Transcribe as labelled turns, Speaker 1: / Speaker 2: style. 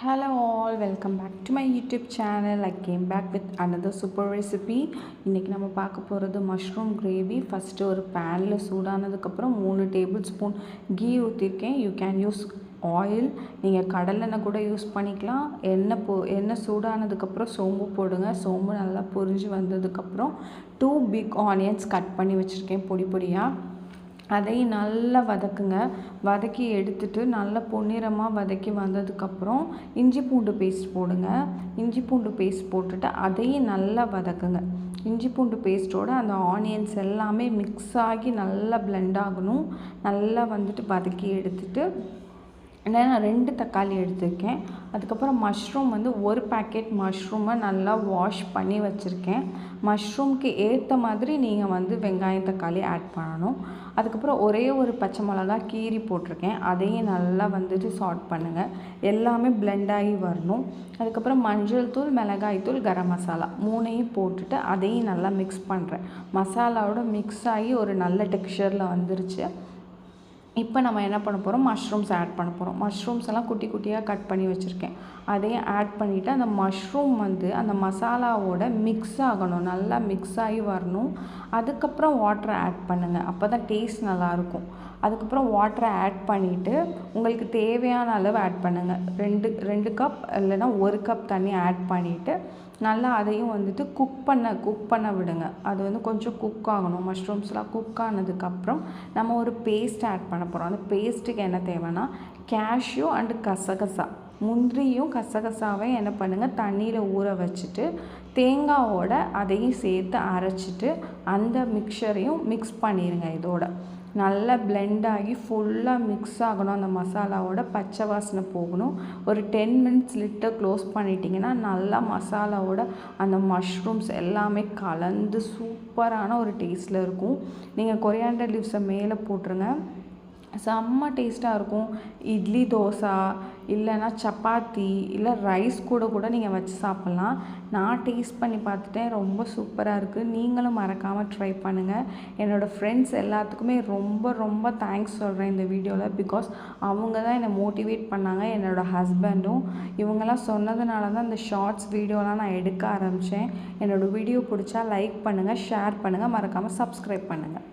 Speaker 1: Hello all, welcome back to my YouTube channel. I came back with another super recipe. இன்றைக்கி நம்ம பார்க்க போகிறது mushroom gravy. First ஒரு பேனில் சூடானதுக்கப்புறம் 3 டேபிள் ஸ்பூன் கீ ஊற்றிருக்கேன். யூ கேன் யூஸ் ஆயில், நீங்கள் கடலெண்ணெய் கூட யூஸ் பண்ணிக்கலாம். எண்ணெய் சூடானதுக்கப்புறம் சோம்பு போடுங்க. சோம்பு நல்லா பொரிஞ்சு வந்ததுக்கப்புறம் 2 பிக் ஆனியன்ஸ் கட் பண்ணி வச்சுருக்கேன் பொடி பொடியாக. அதையும் நல்லா வதக்குங்க. வதக்கி எடுத்துட்டு நல்லா பொன்னிறமாக வதக்கி வந்ததுக்கப்புறம் இஞ்சி பூண்டு பேஸ்ட் போடுங்க. இஞ்சி பூண்டு பேஸ்ட் போட்டுட்டு அதையும் நல்லா வதக்குங்க. இஞ்சி பூண்டு பேஸ்ட்டோடு அந்த ஆனியன்ஸ் எல்லாமே மிக்ஸ் ஆகி நல்லா பிளெண்ட் ஆகணும். நல்லா வதக்கி எடுத்துட்டு நான் 2 தக்காளி எடுத்திருக்கேன். அதுக்கப்புறம் மஷ்ரூம் ஒரு பேக்கெட் மஷ்ரூமை நல்லா வாஷ் பண்ணி வச்சுருக்கேன். மஷ்ரூம்க்கு ஏற்ற மாதிரி நீங்கள் வெங்காயம் தக்காளி ஆட் பண்ணணும். அதுக்கப்புறம் ஒரே ஒரு பச்சை மிளகா கீரி போட்டிருக்கேன். அதையும் நல்லா சாட் பண்ணுங்கள். எல்லாமே பிளெண்ட் ஆகி வரணும். அதுக்கப்புறம் மஞ்சள் தூள், மிளகாய் தூள், கரம் மசாலா 3ஐயும் போட்டுட்டு அதையும் நல்லா மிக்ஸ் பண்ணுறேன். மசாலாவோட மிக்ஸ் ஆகி ஒரு நல்ல டெக்ஸ்சரில் வந்துருச்சு. இப்போ நம்ம என்ன பண்ண போகிறோம், மஷ்ரூம்ஸ் ஆட் பண்ண போகிறோம். மஷ்ரூம்ஸ் எல்லாம் குட்டி குட்டியாக கட் பண்ணி வச்சுருக்கேன். அதையும் ஆட் பண்ணிவிட்டு அந்த மஷ்ரூம் அந்த மசாலாவோட மிக்ஸ் ஆகணும், நல்லா மிக்ஸ் ஆகி வரணும். அதுக்கப்புறம் வாட்டரை ஆட் பண்ணுங்கள். அப்போ தான் டேஸ்ட் நல்லாயிருக்கும். அதுக்கப்புறம் வாட்டரை ஆட் பண்ணிவிட்டு உங்களுக்கு தேவையான அளவு ஆட் பண்ணுங்கள். 2 கப் இல்லைன்னா 1 கப் தண்ணி ஆட் பண்ணிவிட்டு நல்லா அதையும் குக் பண்ண விடுங்க. அது கொஞ்சம் குக் ஆகணும். மஷ்ரூம்ஸ்லாம் குக் ஆனதுக்கப்புறம் நம்ம ஒரு பேஸ்ட் ஆட் பண்ண போகிறோம். அந்த பேஸ்ட்டுக்கு என்ன தேவைன்னா கேஷ்யூ அண்டு கசகசா, முந்திரியும் கசகசாவையும் என்ன பண்ணுங்கள், தண்ணியில் ஊற வச்சுட்டு தேங்காவோட அதையும் சேர்த்து அரைச்சிட்டு அந்த மிக்சரையும் மிக்ஸ் பண்ணிடுங்க. இதோட நல்லா பிளெண்ட் ஆகி ஃபுல்லாக மிக்ஸ் ஆகணும். அந்த மசாலாவோட பச்சை வாசனை போகணும். ஒரு 10 மினிட்ஸ் லிட்டை க்ளோஸ் பண்ணிட்டீங்கன்னா நல்லா மசாலாவோட அந்த மஷ்ரூம்ஸ் எல்லாமே கலந்து சூப்பரான ஒரு டேஸ்ட்டில் இருக்கும். நீங்கள் கொரியாண்டர் லீவ்ஸை மேலே போட்டுருங்க. செம்ம டேஸ்ட்டாக இருக்கும். இட்லி, தோசை இல்லைன்னா சப்பாத்தி இல்லை ரைஸ் கூட நீங்கள் வச்சு சாப்பிட்லாம். நான் டேஸ்ட் பண்ணி பார்த்துட்டேன், ரொம்ப சூப்பராக இருக்குது. நீங்களும் மறக்காமல் ட்ரை பண்ணுங்கள். என்னோடய ஃப்ரெண்ட்ஸ் எல்லாத்துக்குமே ரொம்ப தேங்க்ஸ் சொல்கிறேன் இந்த வீடியோவில். பிகாஸ் அவங்க தான் என்னை மோட்டிவேட் பண்ணாங்க. என்னோடய ஹஸ்பண்டும் இவங்கெல்லாம் சொன்னதுனால தான் இந்த ஷார்ட்ஸ் வீடியோலாம் நான் எடுக்க ஆரம்பித்தேன். என்னோடய வீடியோ பிடிச்சா லைக் பண்ணுங்கள், ஷேர் பண்ணுங்கள், மறக்காமல் சப்ஸ்கிரைப் பண்ணுங்கள்.